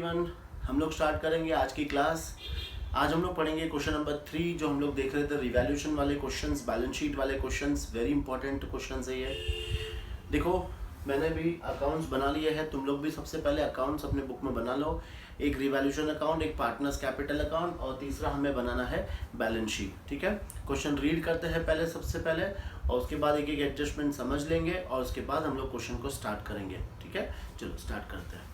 Afternoon. हम लोग start करेंगे आज की क्लास। आज हम लोग पढ़ेंगे क्वेश्चन नंबर 3 जो हम लोग देख रहे थे, रिवैल्यूएशन वाले क्वेश्चंस, बैलेंस शीट वाले क्वेश्चंस। वेरी इंपॉर्टेंट क्वेश्चंस है ये। देखो, मैंने भी अकाउंट्स बना लिए हैं, तुम लोग भी सबसे पहले अकाउंट्स अपने बुक में बना लो। एक रिवैल्यूएशन अकाउंट, एक पार्टनर्स कैपिटल अकाउंट और तीसरा हमें बनाना है बैलेंस शीट। ठीक है, क्वेश्चन रीड करते हैं पहले सबसे पहले और उसके बाद एक एक एडजस्टमेंट समझ लेंगे और उसके बाद हम लोग क्वेश्चन को स्टार्ट करेंगे। ठीक है, चलो स्टार्ट करते हैं।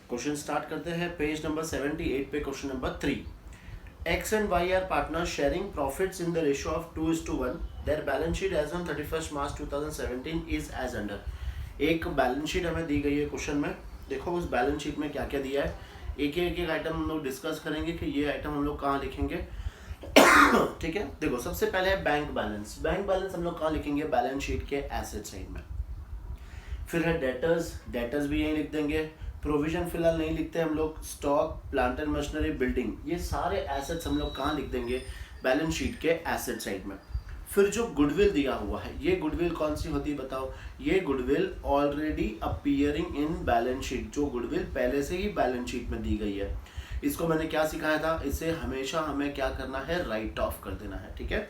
क्वेश्चन स्टार्ट करते हैं पेज नंबर 78 पे। Question number 3, X and Y are partners sharing profits in the ratio of 2:1. Their balance sheet as on 31st March 2017 is as under. एक बैलेंस शीट हमें दी गई है क्वेश्चन में। देखो उस बैलेंस शीट में क्या क्या दिया है, एक आइटम हम लोग डिस्कस करेंगे कि ये आइटम हम लोग कहाँ लिखेंगे। ठीक है, देखो सबसे पहले है बैंक बैलेंस। बैंक बैलेंस हम लोग कहाँ लिखेंगे, बैलेंस शीट के एसेट साइड में। फिर है डेटर्स, डेटर्स भी यहीं लिख देंगे। प्रोविजन फिलहाल नहीं लिखते हम लोग। Stock, plant and machinery, building, ये सारे एसेट्स हम लोग कहाँ लिख देंगे, बैलेंस शीट के एसेट साइड में। फिर जो गुडविल दिया हुआ है, ये गुडविल कौन सी होती है बताओ। ये goodwill already appearing in balance sheet, जो गुडविल पहले से ही बैलेंस शीट में दी गई है। इसको मैंने क्या सिखाया था, इसे हमेशा हमें क्या करना है, राइट ऑफ कर देना है। ठीक है,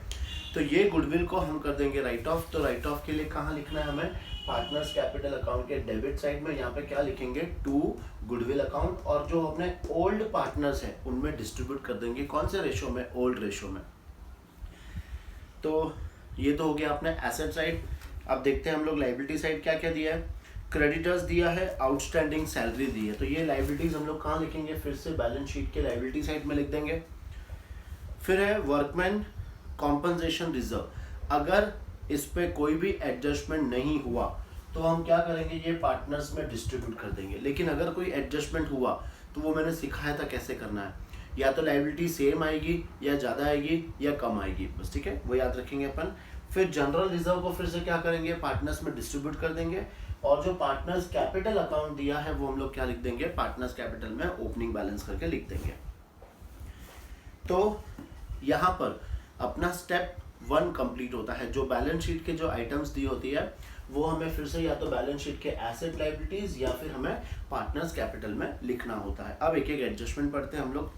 तो ये गुडविल को हम कर देंगे राइट ऑफ। तो राइट ऑफ के लिए कहाँ लिखना है हमें, पार्टनर्स कैपिटल अकाउंट के डेबिट साइड में। यहाँ पे क्या लिखेंगे, टू गुडविल अकाउंट, और जो अपने ओल्ड पार्टनर्स है उनमें डिस्ट्रीब्यूट कर देंगे। कौन से रेशो में, ओल्ड रेशो में। तो ये तो हो गया अपने एसेट साइड। अब देखते हैं हम लोग लाइबिलिटी साइड क्या क्या दिया है। क्रेडिटर्स दिया है, आउटस्टैंडिंग सैलरी दी है। तो ये लाइबिलिटीज हम लोग कहाँ लिखेंगे, फिर से बैलेंस शीट के लाइबिलिटी साइड में लिख देंगे। फिर है वर्कमैन कॉम्पनसेशन रिजर्व। अगर इस पे कोई भी एडजस्टमेंट नहीं हुआ तो हम क्या करेंगे, ये पार्टनर्स में डिस्ट्रीब्यूट कर देंगे। लेकिन अगर कोई एडजस्टमेंट हुआ तो वो मैंने सिखाया था कैसे करना है। या तो लायबिलिटी सेम आएगी, या ज़्यादा आएगी, या कम आएगी, बस। ठीक है, वो याद रखेंगे अपन। फिर जनरल रिजर्व को फिर से क्या करेंगे, पार्टनर्स में डिस्ट्रीब्यूट कर देंगे। और जो पार्टनर्स कैपिटल अकाउंट दिया है वो हम लोग क्या लिख देंगे, पार्टनर्स कैपिटल में ओपनिंग बैलेंस करके लिख देंगे। तो यहाँ पर अपना स्टेप 1 कंप्लीट होता है। जो बैलेंस शीट के जो आइटम्स दी होती है वो हमें फिर से या तो बैलेंस शीट के एसेट लायबिलिटीज या फिर हमें पार्टनर्स कैपिटल में लिखना होता है। अब एक एक एडजस्टमेंट पढ़ते हैं हम लोग।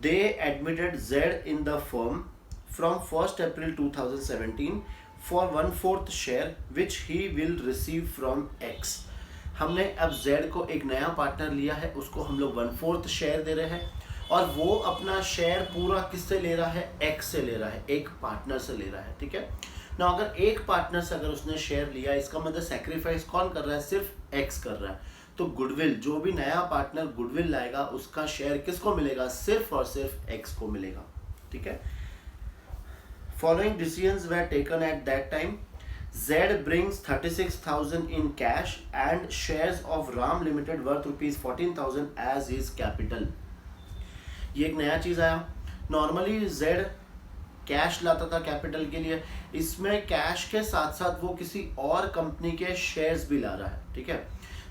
They admitted Z in the firm from 1 April 2017 for 1/4 share which he will receive from X. हमने अब जेड को एक नया पार्टनर लिया है, उसको हम लोग 1/4 शेयर दे रहे हैं और वो अपना शेयर पूरा किससे ले रहा है, एक्स से ले रहा है, एक पार्टनर से ले रहा है। ठीक है ना, अगर एक पार्टनर से अगर उसने शेयर लिया, इसका मतलब सेक्रीफाइस कौन कर रहा है, सिर्फ एक्स कर रहा है। तो गुडविल, जो भी नया पार्टनर गुडविल लाएगा उसका शेयर किसको मिलेगा, सिर्फ और सिर्फ एक्स को मिलेगा। ठीक है, following decisions were taken at that time. Z brings 36,000 in cash and shares of RAM Limited worth ₹14,000 as his capital. ये एक नया चीज आया। नॉर्मली Z कैश लाता था कैपिटल के लिए, इसमें कैश के साथ साथ वो किसी और कंपनी के शेयर्स भी ला रहा है। ठीक है,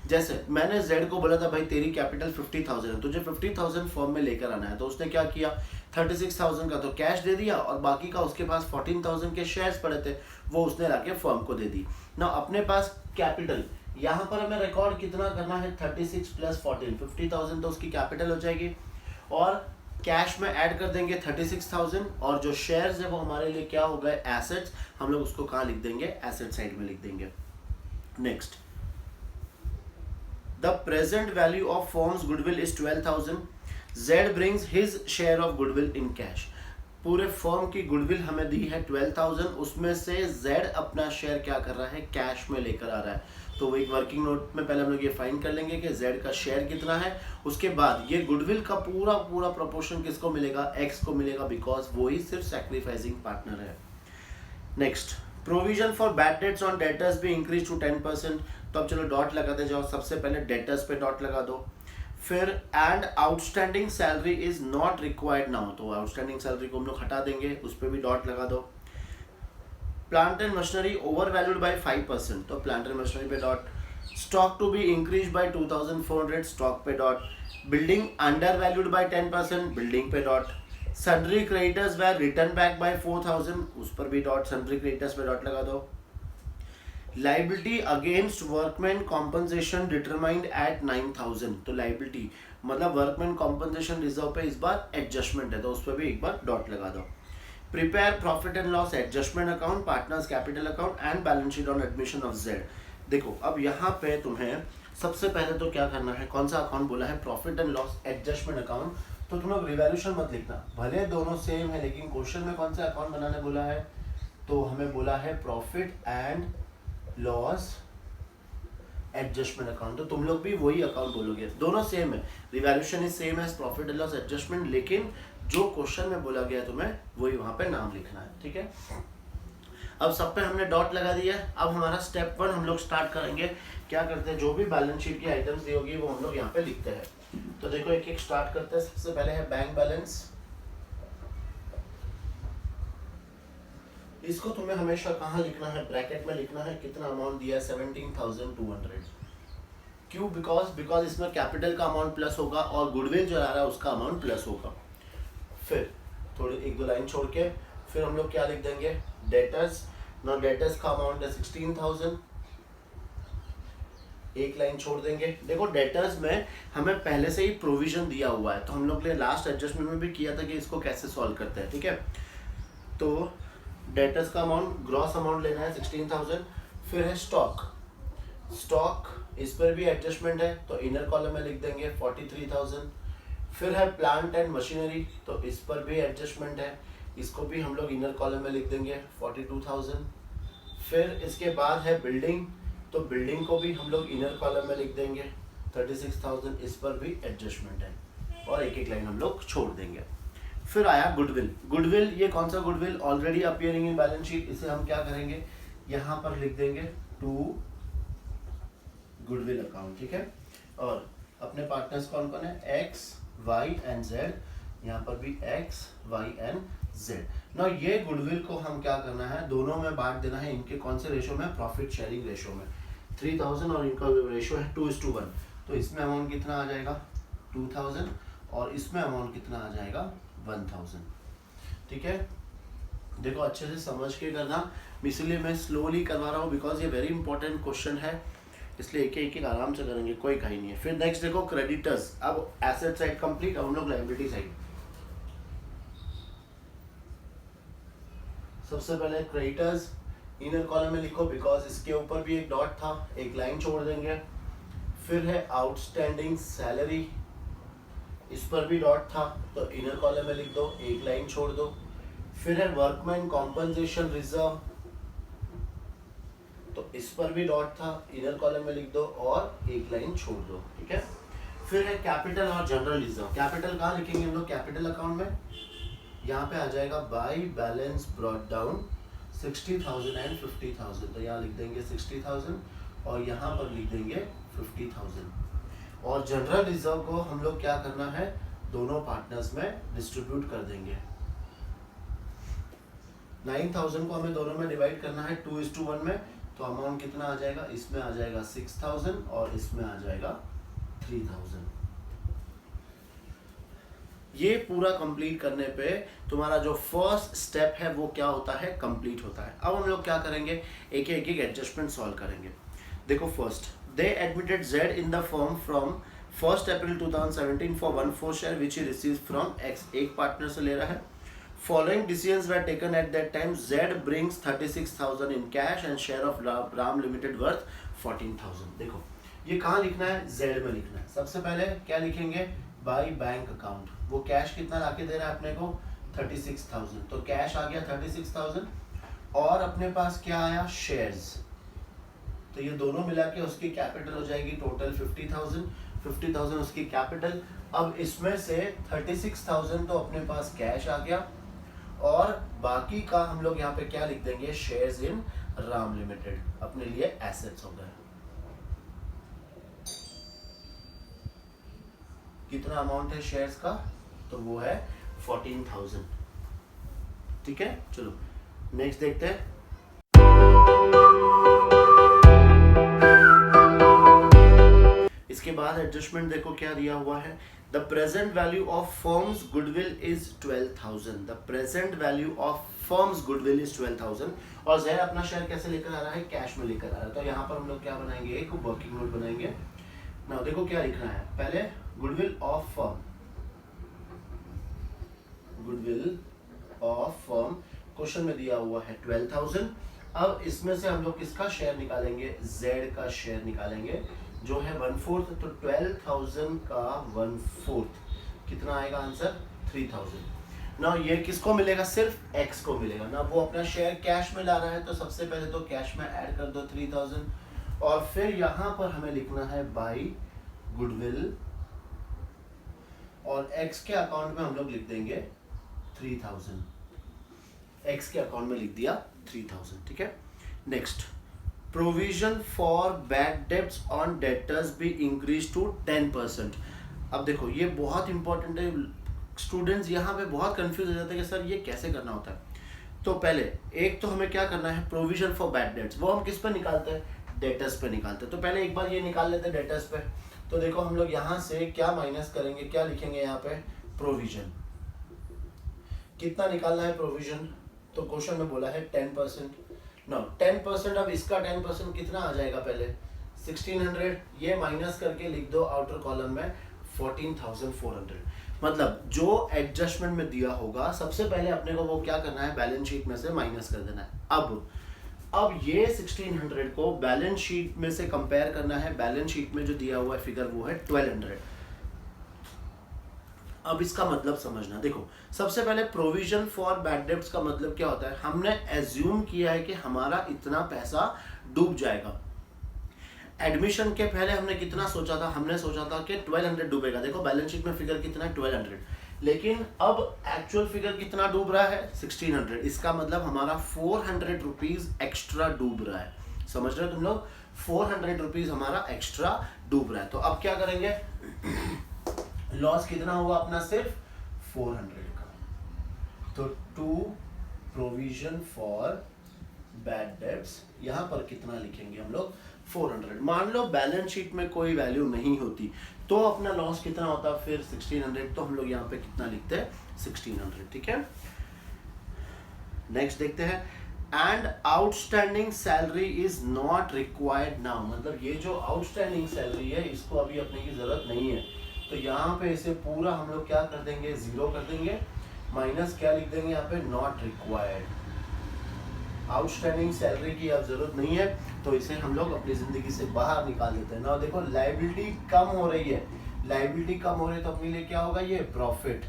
जैसे मैंने Z को बोला था भाई तेरी कैपिटल 50,000 है, तुझे 50,000 फॉर्म में लेकर आना है। तो उसने क्या किया, 36,000 का तो कैश दे दिया और बाकी का उसके पास 14,000 के शेयर्स पड़े थे, वो उसने लाके फर्म को दे दी ना। अपने पास कैपिटल, यहाँ पर हमें रिकॉर्ड कितना करना है, 36 + 14, 50,000 तो उसकी कैपिटल हो जाएगी। और कैश में ऐड कर देंगे 36,000 और जो शेयर्स है वो हमारे लिए क्या हो गए, एसेट्स। हम लोग उसको कहाँ लिख देंगे, एसेट साइड में लिख देंगे। Next, the present value of firms goodwill is 12,000. Z brings his share of goodwill in cash. पूरे फर्म की गुडविल हमें दी है 12,000, उसमें से Z अपना शेयर क्या कर रहा है, कैश में लेकर आ रहा है। तो वो एक वर्किंग नोट में पहले हम लोग ये फाइंड कर लेंगे कि Z का शेयर कितना है। उसके बाद ये गुडविल का पूरा प्रोपोर्शन किसको मिलेगा, X को मिलेगा, बिकॉज वो ही सिर्फ सैक्रिफाइसिंग पार्टनर है। Next, provision for bad debts on debtors भी इंक्रीज टू 10%। तो अब चलो डॉट लगाते जाओ, सबसे पहले डेटर्स पे डॉट लगा दो। फिर and outstanding salary is not required now, तो आउटस्टैंडिंग सैलरी को हम लोग हटा देंगे, उस पर भी डॉट लगा दो। Plant and machinery over valued by 5%, तो प्लांट एंड मशीनरी पे dot. Stock to be increase by 2,400, stock पे dot. Building under valued by 10%, building पे dot. Sundry creditors were return back by 4,000, उस पर भी डॉट, सन्ड्री क्रेडिटर्स पे dot लगा दो। Liability against workman compensation determined at 9,000, तो लाइबिलिटी मतलब वर्कमैन कॉम्पनसेशन रिजर्व पे इस बार एडजस्टमेंट है तो उस पर भी एक बार डॉट लगा दो। Prepare profit and loss adjustment account, partners capital account and balance sheet on admission of Z. देखो अब यहाँ पे तुम्हें सबसे पहले तो क्या करना है, कौन सा अकाउंट बोला है, profit and loss adjustment account. तो तुम लोग रिवैल्यूएशन मत लिखना, भले दोनों सेम है लेकिन क्वेश्चन में कौन सा अकाउंट बनाने बोला है, तो हमें बोला है profit and loss adjustment account, तो तुम लोग भी वही अकाउंट बोलोगे, दोनों सेम है, revaluation is same as profit and loss adjustment, लेकिन जो क्वेश्चन में बोला गया तुम्हें वही वहां पे नाम लिखना है, ठीक है। अब सब पे हमने डॉट लगा दिया। अब हमारा स्टेप 1 हम लोग स्टार्ट करेंगे। क्या करते हैं, जो भी बैलेंस शीट की आइटम्स दी होगी वो हम लोग यहाँ पे लिखते हैं। तो देखो एक एक स्टार्ट करते हैं। सबसे पहले है बैंक बैलेंस। इसको तुम्हें हमेशा कहाँ लिखना है, ब्रैकेट में लिखना है। कितना अमाउंट दिया है, 17,200। क्यों, बिकॉज इसमें कैपिटल का अमाउंट प्लस होगा और गुडविल जो आ रहा है उसका अमाउंट प्लस होगा। फिर थोड़ी एक दो लाइन छोड़ के फिर हम लोग क्या लिख देंगे, डेटर्स। ना डेटर्स का अमाउंट है 16,000, एक लाइन छोड़ देंगे। देखो डेटर्स में हमें पहले से ही प्रोविजन दिया हुआ है, तो हम लोग ने लास्ट एडजस्टमेंट में भी किया था कि इसको कैसे सॉल्व करते हैं, ठीक है। तो डेटर्स का अमाउंट, ग्रॉस अमाउंट लेना है 16,000। फिर है स्टॉक, इस पर भी एडजस्टमेंट है तो इनर कॉलम में लिख देंगे 43,000। फिर है प्लांट एंड मशीनरी, तो इस पर भी एडजस्टमेंट है, इसको भी हम लोग इनर कॉलम में लिख देंगे 42,000। फिर इसके बाद है बिल्डिंग, तो बिल्डिंग को भी हम लोग इनर कॉलम में लिख देंगे 36,000, इस पर भी एडजस्टमेंट है और एक एक लाइन हम लोग छोड़ देंगे। फिर आया गुडविल। ये कौन सा goodwill, already appearing in balance sheet, इसे हम क्या करेंगे, यहाँ पर लिख देंगे टू गुडविल अकाउंट, ठीक है। और अपने पार्टनर्स कौन कौन है, एक्स वाई एंड जेड, यहाँ पर भी एक्स वाई एंड जेड। ना ये गुडविल को हम क्या करना है, दोनों में बांट देना है। इनके कौन से रेशो में, प्रॉफिट शेयरिंग रेशो में 3,000 और इनका रेशो है 2:1। तो इसमें अमाउंट कितना आ जाएगा 2,000 और इसमें अमाउंट कितना आ जाएगा 1,000, ठीक है। देखो अच्छे से समझ के करना, इसलिए मैं स्लोली करवा रहा हूँ बिकॉज ये वेरी इंपॉर्टेंट क्वेश्चन है, इसलिए एक एक आराम से करेंगे, कोई कहीं नहीं है। फिर नेक्स्ट देखो क्रेडिटर्स। अब एसेट साइड कंप्लीट, अब हम लोग लायबिलिटी साइड। सबसे पहले क्रेडिटर्स, इनर कॉलम में लिखो बिकॉज इसके ऊपर भी एक डॉट था, एक लाइन छोड़ देंगे। फिर है आउटस्टैंडिंग सैलरी, इस पर भी डॉट था तो इनर कॉलम में लिख दो, एक लाइन छोड़ दो। फिर है वर्कमैन कॉम्पनसेशन रिजर्व, तो इस पर भी डॉट था, इनर कॉलम में लिख दो और एक लाइन छोड़ दो, ठीक है। फिर है कैपिटल और जनरल रिजर्व। कैपिटल कहाँ लिखेंगे हम लोग, कैपिटल अकाउंट में, यहाँ पे आ जाएगा by balance brought down 60,000 and 50,000, तो यहाँ लिख देंगे 60,000 और यहाँ पर लिख देंगे 50,000। और जनरल रिजर्व को हम लोग क्या करना है, दोनों पार्टनर्स में डिस्ट्रीब्यूट कर देंगे। 9,000 को हमें दोनों में डिवाइड करना है 2:1 में, तो अमाउंट कितना आ जाएगा, इसमें आ जाएगा 6,000 और इसमें आ जाएगा 3,000। ये पूरा कंप्लीट करने पे तुम्हारा जो फर्स्ट स्टेप है वो क्या होता है, कंप्लीट होता है। अब हम लोग क्या करेंगे, एक एक एडजस्टमेंट सॉल्व करेंगे। देखो first, they admitted Z in the firm from 1 April 2017 for 1/4 share which he received from x, एक पार्टनर से ले रहा है। Following decisions were taken at that time. Z brings 36,000 in cash and share of Ram Limited worth 14,000. देखो ये कहाँ लिखना है, Z में लिखना है। सबसे पहले क्या लिखेंगे, बाय बैंक अकाउंट। वो कैश कितना लाके दे रहा है अपने को 36,000, तो कैश आ गया 36,000 और अपने पास क्या आया, शेयर्स, तो ये दोनों मिला के उसकी कैपिटल हो जाएगी टोटल 50,000 उसकी कैपिटल। अब इसमें से 36,000 तो अपने पास कैश आ गया और बाकी का हम लोग यहाँ पे क्या लिख देंगे, शेयर्स इन राम लिमिटेड, अपने लिए एसेट्स हो गए। कितना अमाउंट है शेयर्स का, तो वो है 14,000, ठीक है। चलो नेक्स्ट देखते हैं। इसके बाद एडजस्टमेंट देखो क्या दिया हुआ है, the present value of firms goodwill is 12,000, the present value of firms goodwill is 12,000। और ज़ैर अपना शेयर कैसे लेकर आ रहा है, कैश में लेकर आ रहा है। तो यहाँ पर हम लोग क्या बनाएंगे, एक वर्किंग नोट बनाएंगे ना। देखो क्या लिखना है, पहले goodwill of firm, goodwill of firm question में दिया हुआ है 12,000। अब इसमें से हम लोग किसका शेयर निकालेंगे, Z का शेयर निकालेंगे जो है 1/4। तो 12,000 का 1/4 कितना आएगा आंसर, 3,000। ना ये किसको मिलेगा, सिर्फ X को मिलेगा ना। वो अपना शेयर कैश में ला रहा है तो सबसे पहले तो कैश में ऐड कर दो 3,000, और फिर यहाँ पर हमें लिखना है बाई गुडविल, और X के अकाउंट में हम लोग लिख देंगे 3,000, X के अकाउंट में लिख दिया 3,000, ठीक है। Next, provision for bad debts on debtors be increase to 10%। अब देखो ये बहुत इंपॉर्टेंट है, स्टूडेंट्स यहाँ पे बहुत कंफ्यूज हो जाते हैं कि सर ये कैसे करना होता है। तो पहले एक तो हमें क्या करना है, प्रोविजन फॉर बैड डेट्स, वो हम किस पर निकालते हैं, डेटर्स पे निकालते हैं। तो पहले एक बार ये निकाल लेते हैं डेटर्स पे। तो देखो हम लोग यहाँ से क्या माइनस करेंगे, क्या लिखेंगे यहाँ पे, प्रोविजन। कितना निकालना है प्रोविजन, तो क्वेश्चन में बोला है 10%। नो 10%, अब इसका 10% कितना आ जाएगा, पहले 1600, ये माइनस करके लिख दो आउटर कॉलम में 14,400। मतलब जो एडजस्टमेंट में दिया होगा सबसे पहले अपने को वो क्या करना है, बैलेंस शीट में से माइनस कर देना है। अब ये 1600 को बैलेंस शीट में से कंपेयर करना है, बैलेंस शीट में जो दिया हुआ है फिगर वो है 1200। अब इसका मतलब समझना, देखो सबसे पहले प्रोविजन फॉर बैड डेब्ट्स का मतलब क्या होता है, हमने एज्यूम किया है कि हमारा इतना पैसा डूब जाएगा। एडमिशन के पहले हमने कितना सोचा था, हमने सोचा था कि 1200 डूबेगा। देखो बैलेंस शीट में फिगर कितना है 1200, लेकिन अब एक्चुअल फिगर कितना डूब रहा है 1600। इसका मतलब हमारा 400 रुपीज एक्स्ट्रा डूब रहा है। समझ रहे हो तुम लोग, 400 रुपीज हमारा एक्स्ट्रा डूब रहा है। तो अब क्या करेंगे, लॉस कितना हुआ अपना, सिर्फ 400 का। तो to provision for bad debts, यहाँ पर कितना लिखेंगे हम लोग, 400। मान लो बैलेंस शीट में कोई वैल्यू नहीं होती तो अपना लॉस कितना होता, फिर 1600। तो हम लोग यहाँ पे कितना लिखते हैं, 1600, ठीक है। नेक्स्ट देखते हैं, and outstanding salary is not required now. मतलब ये जो आउटस्टैंडिंग सैलरी है इसको अभी अपने की जरूरत नहीं है। तो यहाँ पे इसे पूरा हम लोग क्या कर देंगे, 0 कर देंगे, माइनस क्या लिख देंगे यहाँ पे, नॉट रिक्वायर्ड। आउटस्टैंडिंग सैलरी की अब जरूरत नहीं है तो इसे हम लोग अपनी जिंदगी से बाहर निकाल देते हैं ना। देखो लायबिलिटी कम हो रही है, लायबिलिटी कम हो रही है तो अपने लिए क्या होगा, ये प्रॉफिट।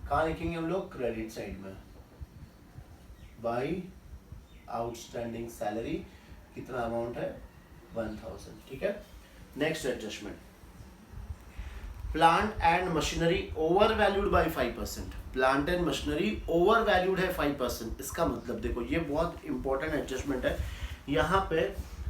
कहाँ लिखेंगे हम लोग, क्रेडिट साइड में, बाई आउटस्टैंडिंग सैलरी, कितना अमाउंट है 1000, ठीक है। Next adjustment, plant and machinery over valued by 5%। Plant and machinery over valued है 5%। इसका मतलब देखो ये बहुत इंपॉर्टेंट एडजस्टमेंट है। यहाँ पे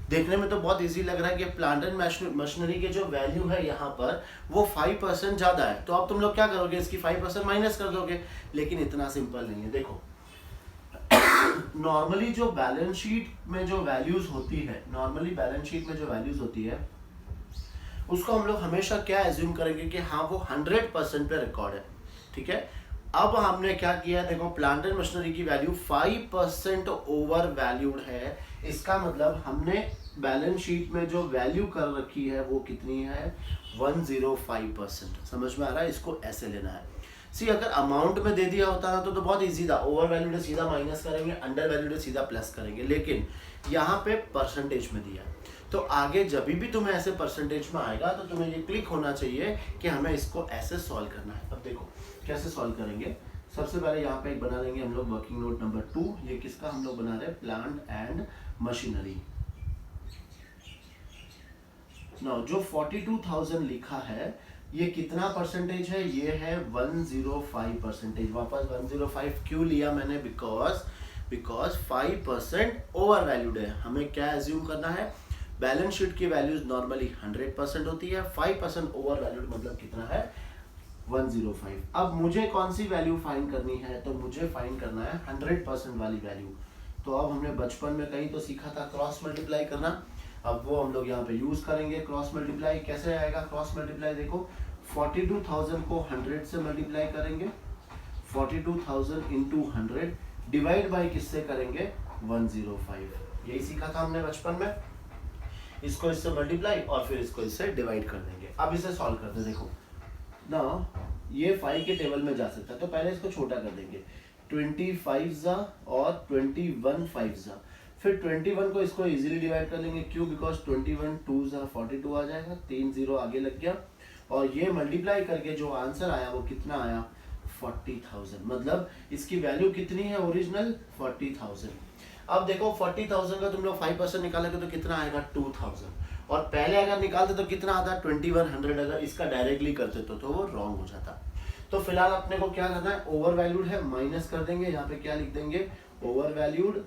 देखने में तो बहुत इजी लग रहा है कि प्लांट एंड मशीनरी के जो वैल्यू है यहाँ पर वो 5% ज़्यादा है। तो अब तुम लोग क्या करोगे, इसकी 5% माइनस कर दोगे, लेकिन इतना सिंपल नहीं है। देखो नॉर्मली जो बैलेंस शीट में जो वैल्यूज होती है, नॉर्मली बैलेंस शीट में जो वैल्यूज होती है उसको हम लोग हमेशा क्या एज्यूम करेंगे कि हाँ वो 100% पे रिकॉर्ड है, ठीक है। अब हमने क्या किया, देखो प्लांट एंड मशीनरी की वैल्यू 5% ओवर वैल्यूड है। इसका मतलब हमने बैलेंस शीट में जो वैल्यू कर रखी है वो कितनी है, 105%। समझ में आ रहा है, इसको ऐसे लेना है। सी अगर अमाउंट में दे दिया होता ना तो बहुत इजी था, ओवर वैल्यूड सीधा माइनस करेंगे, अंडर वैल्यूड सीधा प्लस करेंगे, लेकिन यहाँ पे परसेंटेज में दिया। तो आगे जब भी तुम्हें ऐसे परसेंटेज में आएगा तो तुम्हें ये क्लिक होना चाहिए कि हमें इसको ऐसे सॉल्व करना है। अब देखो कैसे सॉल्व करेंगे, सबसे पहले यहाँ पे एक बना लेंगे हम लोग वर्किंग नोट नंबर 2। ये किसका हम लोग बना रहे हैं, प्लांट एंड मशीनरी। नाउ जो 42,000 लिखा है ये कितना परसेंटेज है, ये है 105%। वापस 105 क्यों लिया मैंने, बिकॉज 5% ओवर वैल्यूड है। हमें क्या एज्यूम करना है, बैलेंस शीट की वैल्यूज नॉर्मली 100% होती है, 5% ओवर वैल्यूड मतलब कितना है 105। अब मुझे कौन सी वैल्यू फाइंड करनी है, तो मुझे फाइंड करना है 100% वाली वैल्यू। तो अब हमने बचपन में कहीं तो सीखा था क्रॉस मल्टीप्लाई करना। अब वो हम लोग यहाँ पे यूज करेंगे क्रॉस मल्टीप्लाई। कैसे आएगा क्रॉस मल्टीप्लाई, देखो 42,000 को 100 से मल्टीप्लाई करेंगे, 42,000 इंटू 100 डिवाइड बाई किससे करेंगे 105। यही सीखा था हमने बचपन में, इसको इससे मल्टीप्लाई और फिर इसको इससे डिवाइड कर देंगे। अब इसे सॉल्व करते हैं। देखो ना ये 5 के टेबल में जा सकता है, तो पहले इसको छोटा कर देंगे, 25 और 21 5 फिर 21 को इसको इजीली डिवाइड कर लेंगे, क्यों, बिकॉज 21 2 42 आ जाएगा, 3 0 आगे लग गया, और ये मल्टीप्लाई करके जो आंसर आया वो कितना आया 40,000। मतलब इसकी वैल्यू कितनी है ओरिजिनल 40,000। अब देखो 40,000 का तुम लोग 5% निकालोगे तो कितना आएगा 2,000, और पहले अगर निकालते तो कितना आता 2100। अगर इसका डायरेक्टली करते तो वो रॉन्ग हो जाता। तो फिलहाल अपने को क्या करना है, ओवर वैल्यूड है माइनस कर देंगे, यहाँ पे क्या लिख देंगे ओवर वैल्यूड,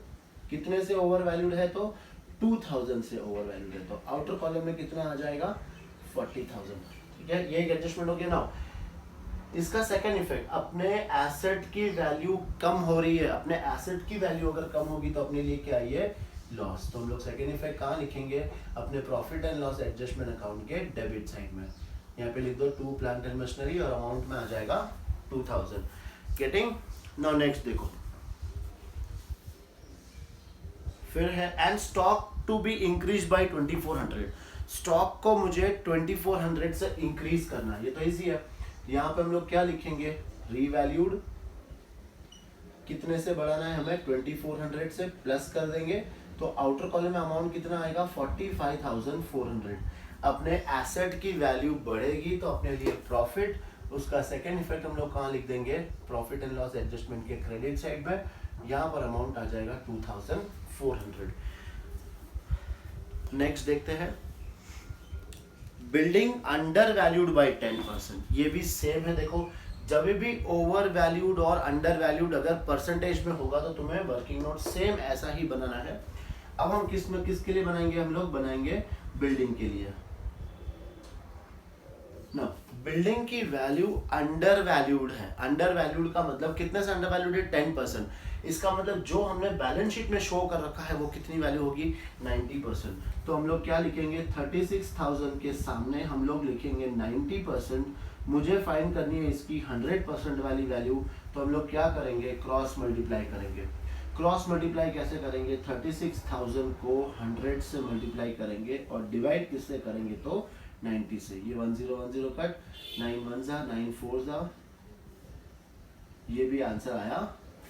कितने से ओवर वैल्यूड है तो 2000 से ओवर वैल्यूड है, तो आउटर कॉलम में कितना आ जाएगा 40,000। ठीक है, ये एक एडजस्टमेंट हो गया ना। इसका सेकंड इफेक्ट, अपने एसेट की वैल्यू कम हो रही है, अपने एसेट की वैल्यू अगर कम होगी तो अपने लिए क्या आई है लॉस। तो हम लोग सेकंड इफेक्ट कहाँ लिखेंगे, अपने profit and loss adjustment account के डेबिट साइड में। यहाँ पे लिख दो 2 प्लांट एंड मशीनरी और अमाउंट में आ जाएगा 2000। गेटिंग। नाउ नेक्स्ट देखो, फिर है and stock to be increase by 2400। Stock को मुझे 2400 से इंक्रीज करना है, ये तो इजी है। यहाँ पे हम लोग क्या लिखेंगे रीवैल्यूड, कितने से बढ़ाना है हमें 2400 से, प्लस कर देंगे तो आउटर कॉलम में अमाउंट कितना आएगा 45,400। अपने एसेट की वैल्यू बढ़ेगी तो अपने लिए प्रॉफिट, उसका सेकंड इफेक्ट हम लोग कहाँ लिख देंगे प्रॉफिट एंड लॉस एडजस्टमेंट के क्रेडिट साइड में, यहाँ पर अमाउंट आ जाएगा 2,400। नेक्स्ट देखते हैं बिल्डिंग अंडर वैल्यूड बाई 10%। ये भी सेम है, देखो जब भी ओवर वैल्यूड और अंडर वैल्यूड अगर परसेंटेज में होगा तो तुम्हें वर्किंग नोट सेम ऐसा ही बनाना है। अब हम किसके लिए बनाएंगे, हम लोग बनाएंगे बिल्डिंग के लिए ना। बिल्डिंग की वैल्यू अंडर वैल्यूड है, अंडर वैल्यूड का मतलब कितने से अंडर वैल्यूड है 10%। इसका मतलब जो हमने बैलेंस शीट में शो कर रखा है वो कितनी वैल्यू होगी 90%। तो हम लोग क्या लिखेंगे 36,000 के सामने हम लोग लिखेंगे 90%। मुझे फाइंड करनी है इसकी 100% वाली वैल्यू, तो हम लोग क्या करेंगे क्रॉस मल्टीप्लाई करेंगे। क्रॉस मल्टीप्लाई कैसे करेंगे 36,000 को 100 से मल्टीप्लाई करेंगे और डिवाइड किससे करेंगे तो 90 से। ये 1010 कट, 9 1 9 4 ये भी आंसर आया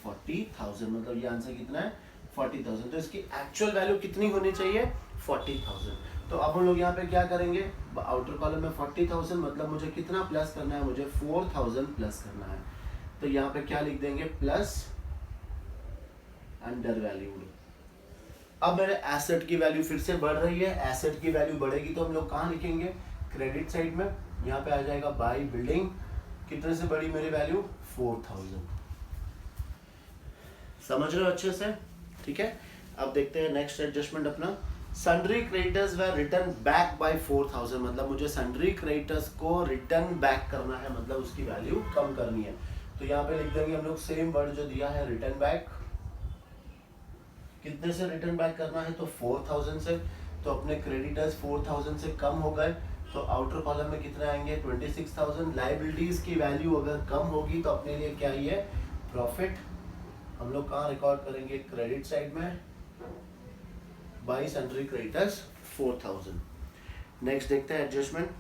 40,000। मतलब ये आंसर कितना है 40,000। तो इसकी एक्चुअल वैल्यू कितनी होनी चाहिए 40,000। तो अब हम लोग यहाँ पे क्या करेंगे आउटर कॉलम में 40,000, मतलब मुझे कितना प्लस करना है, मुझे 4,000 प्लस करना है। तो यहाँ पे क्या लिख देंगे प्लस अंडर वैल्यूड। अब मेरे एसेट की वैल्यू फिर से बढ़ रही है, एसेट की वैल्यू बढ़ेगी तो हम लोग कहाँ लिखेंगे क्रेडिट साइड में। यहाँ पे आ जाएगा बाय बिल्डिंग, कितने से बढ़ी मेरी वैल्यू 4,000। समझ रहे हो अच्छे से, ठीक है। अब देखते हैं नेक्स्ट एडजस्टमेंट अपना, sundry creditors were return back by 4,000। मतलब मुझे सन्ड्री क्रेडिटर्स को रिटर्न बैक करना है, मतलब उसकी वैल्यू कम करनी है। तो यहाँ पे लिख देंगे हम लोग सेम वर्ड जो दिया है रिटर्न बैक। कितने से रिटर्न बैक करना है तो 4,000 से। तो अपने क्रेडिटर्स 4,000 से कम हो गए तो आउटर कॉलम में कितने आएंगे 26,000। लायबिलिटीज की वैल्यू अगर कम होगी तो अपने लिए क्या है प्रॉफिट। हम लोग कहाँ रिकॉर्ड करेंगे क्रेडिट साइड में बाय सन्ड्री क्रेडिटर्स 4,000। नेक्स्ट देखते हैं adjustment,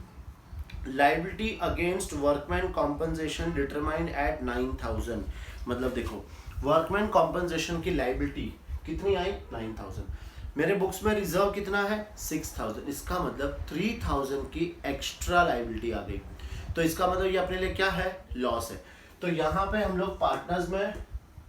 liability against workman compensation determined at 9,000। मतलब देखो वर्कमैन कॉम्पनसेशन की लायबिलिटी कितनी आई 9,000, मेरे बुक्स में रिजर्व कितना है 6,000। इसका मतलब 3,000 की एक्स्ट्रा लायबिलिटी आ गई। तो इसका मतलब ये अपने लिए क्या है लॉस है। तो यहाँ पे हम लोग पार्टनर्स में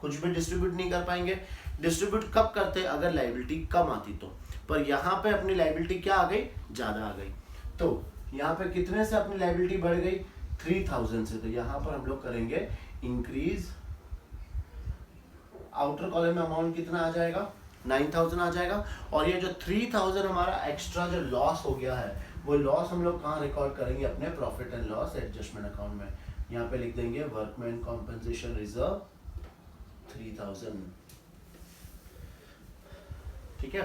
कुछ भी डिस्ट्रीब्यूट नहीं कर पाएंगे। डिस्ट्रीब्यूट कब करते अगर लायबिलिटी कम आती तो, पर यहाँ पे अपनी लायबिलिटी क्या आ गई ज्यादा आ गई। तो यहाँ पे कितने से अपनी लायबिलिटी बढ़ गई 3,000 से। तो यहाँ पर हम लोग करेंगे इंक्रीज, आउटर कॉलम में अमाउंट कितना आ जाएगा 9,000 आ जाएगा। और ये जो 3,000 हमारा एक्स्ट्रा जो लॉस हो गया है वो लॉस हम लोग कहाँ रिकॉर्ड करेंगे अपने profit and loss adjustment account में। यहाँ पे लिख देंगे वर्कमैन कॉम्पनसेशन रिजर्व 3,000। ठीक है,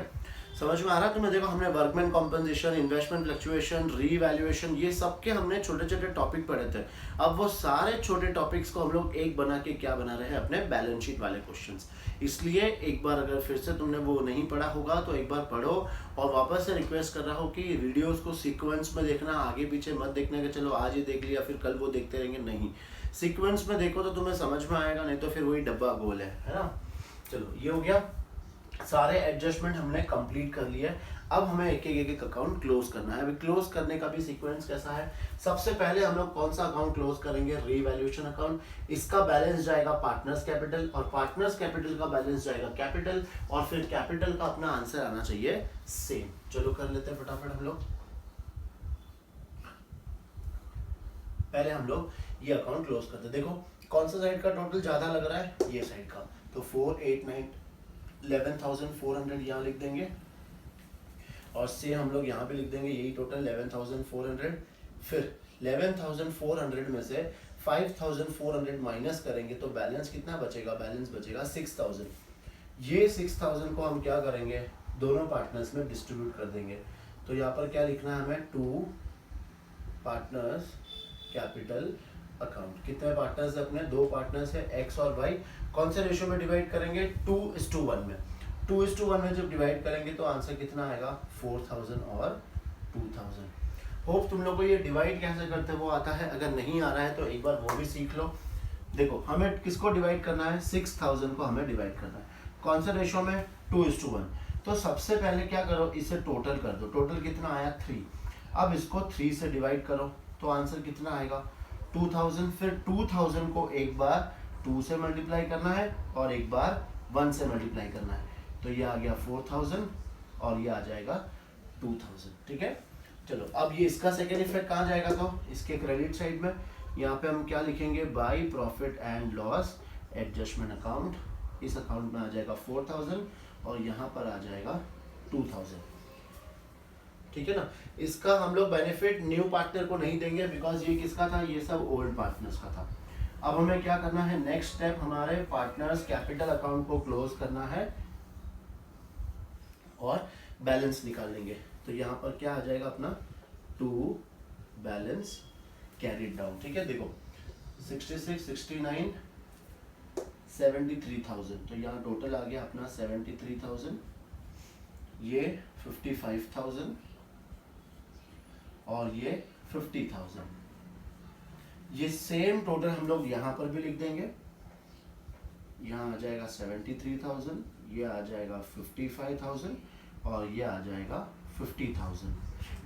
समझ में आ रहा है तुम्हें? देखो हमने workman compensation, investment fluctuation, revaluation, ये सब के हमने छोटे छोटे टॉपिक पढ़े थे। अब वो सारे छोटे टॉपिक्स को हम लोग एक बना के क्या बना रहे हैं, अपने बैलेंस शीट वाले क्वेश्चंस। इसलिए एक बार अगर फिर से तुमने वो नहीं पढ़ा होगा तो एक बार पढ़ो, और वापस से रिक्वेस्ट कर रहा हूँ कि वीडियोस को सीक्वेंस में देखना, आगे पीछे मत देखने के चलो आज ये देख लिया फिर कल वो देखते रहेंगे, नहीं, सीक्वेंस में देखो तो तुम्हें समझ में आएगा, नहीं तो फिर वही डब्बा गोल है ना। चलो ये हो गया, सारे एडजस्टमेंट हमने कंप्लीट कर लिए। अब हमें एक एक अकाउंट क्लोज करना है। अभी क्लोज करने का भी सीक्वेंस कैसा है, सबसे पहले हम लोग कौन सा अकाउंट क्लोज करेंगे, रीवैल्यूएशन अकाउंट। इसका बैलेंस जाएगा पार्टनर्स कैपिटल, और पार्टनर्स कैपिटल का बैलेंस जाएगा कैपिटल, और फिर कैपिटल का अपना आंसर आना चाहिए सेम। चलो कर लेते हैं फटाफट हम लोग। पहले हम लोग ये अकाउंट क्लोज करते हैं। देखो कौन सा साइड का टोटल ज्यादा लग रहा है, ये साइड का, तो 11,400 यहाँ लिख देंगे, और सेम हम लोग यहाँ पे लिख देंगे यही टोटल 11,400। फिर 11,400 में से 5,400 माइनस करेंगे तो बैलेंस कितना बचेगा, बैलेंस बचेगा 6,000। ये 6,000 को हम क्या करेंगे, दोनों पार्टनर्स में डिस्ट्रीब्यूट कर देंगे। तो यहाँ पर क्या लिखना है हमें, 2 पार्टनर्स कैपिटल अकाउंट। कितने पार्टनर्स है अपने, 2 पार्टनर्स है, एक्स और वाई। कौन से रेशियो में डिवाइड करेंगे, 2:1 में। 2:1 में जब डिवाइड करेंगे तो आंसर कितना आएगा, 4,000 और 2,000। होप तुम लोग को ये डिवाइड कैसे करते हैं वो आता है, अगर नहीं आ रहा है तो एक बार वो भी सीख लो। देखो हमें किसको डिवाइड करना है, 6,000 को हमें डिवाइड करना है। कौन सा रेशियो में, 2:1। तो सबसे पहले क्या करो, इसे टोटल कर दो। टोटल कितना आया, 3। अब इसको 3 से डिवाइड करो तो आंसर कितना आएगा, 2,000। फिर 2,000 को एक बार 2 से मल्टीप्लाई करना है और एक बार 1 से मल्टीप्लाई करना है, तो ये आ गया 4,000 और ये आ जाएगा 2,000। ठीक है, चलो अब ये इसका सेकेंड इफेक्ट कहाँ जाएगा, तो इसके क्रेडिट साइड में। यहाँ पे हम क्या लिखेंगे, by profit and loss adjustment account. इस अकाउंट में आ जाएगा 4,000 और यहाँ पर आ जाएगा 2,000। ठीक है ना। इसका हम लोग बेनिफिट न्यू पार्टनर को नहीं देंगे, बिकॉज ये किसका था, ये सब ओल्ड पार्टनर्स का था। अब हमें क्या करना है, नेक्स्ट स्टेप हमारे पार्टनर्स कैपिटल अकाउंट को क्लोज करना है और बैलेंस निकाल लेंगे। तो यहाँ पर क्या आ जाएगा अपना, 2 बैलेंस कैरिड डाउन। ठीक है, देखो 66, 69, 73,000, तो यहाँ टोटल आ गया अपना 73,000, ये 55,000 और ये 50,000। ये सेम टोटल हम लोग यहाँ पर भी लिख देंगे। यहाँ आ जाएगा 73,000, ये आ जाएगा 55,000 और ये आ जाएगा 50,000।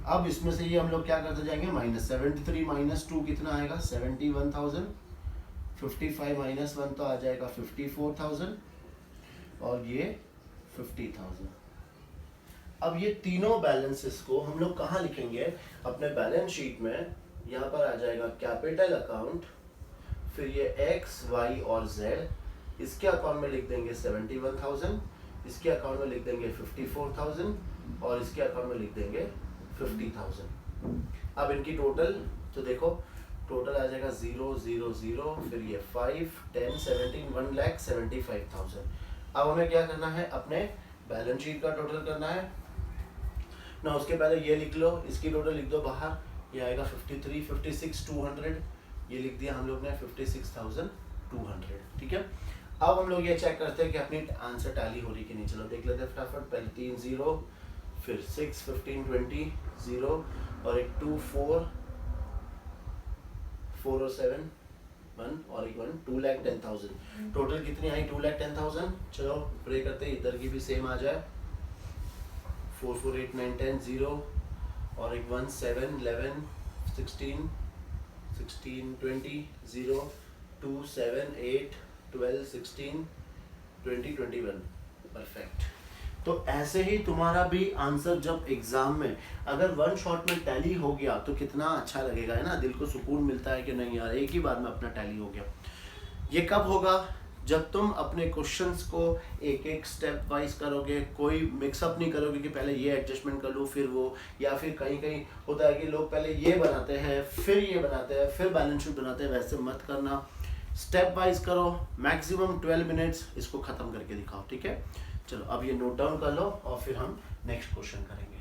अब इसमें से ये हम लोग क्या करते जाएंगे, -73 - 2 कितना आएगा, 71,000। 55 - 1 तो आ जाएगा 54,000 और ये 50,000। अब ये तीनों बैलेंसेस को हम लोग कहाँ लिखेंगे, अपने बैलेंस शीट में। यहाँ पर आ जाएगा कैपिटल अकाउंट, फिर ये एक्स, वाई और जेड, इसके अकाउंट में लिख देंगे 71,000, इसके अकाउंट में लिख देंगे 54,000 और इसके अकाउंट में लिख देंगे 50,000। अब इनकी टोटल तो देखो, टोटल आ जाएगा 0 0 0, फिर ये 5 10 17, 1,75,000। अब हमें क्या करना है, अपने बैलेंस शीट का टोटल करना है ना। उसके पहले ये लिख लो, इसकी टोटल लिख दो बाहर, ये आएगा 53 56 200, ये लिख दिया हम लोग ने 56,200। ठीक है, अब हम लोग ये चेक करते हैं कि अपनी आंसर टैली हो रही कि नहीं। चलो देख लेते हैं फटाफट। पहले 3 0, फिर 6 15 20 0 और एक 2 4 4 और 7 1 और एक 1, 2,10,000। टोटल कितनी आई, 2,10,000। चलो प्रे करते हैं इधर की भी सेम आ जाए। 4 4 8 9 10 0 और एक 1 7 11 16 16 20 0 2 7 8 12 16 20 21। परफेक्ट। तो ऐसे ही तुम्हारा भी आंसर जब एग्जाम में अगर वन शॉट में टैली हो गया तो कितना अच्छा लगेगा, है ना। दिल को सुकून मिलता है कि नहीं यार एक ही बार में अपना टैली हो गया। ये कब होगा, जब तुम अपने क्वेश्चंस को एक एक स्टेप वाइज करोगे, कोई मिक्सअप नहीं करोगे कि पहले ये एडजस्टमेंट कर लूँ फिर वो, या फिर कहीं कहीं होता है कि लोग पहले ये बनाते हैं फिर ये बनाते हैं फिर बैलेंस शीट बनाते हैं। वैसे मत करना, स्टेप वाइज करो। मैक्सिमम 12 मिनट्स इसको ख़त्म करके दिखाओ। ठीक है, चलो अब ये नोट डाउन कर लो और फिर हम नेक्स्ट क्वेश्चन करेंगे।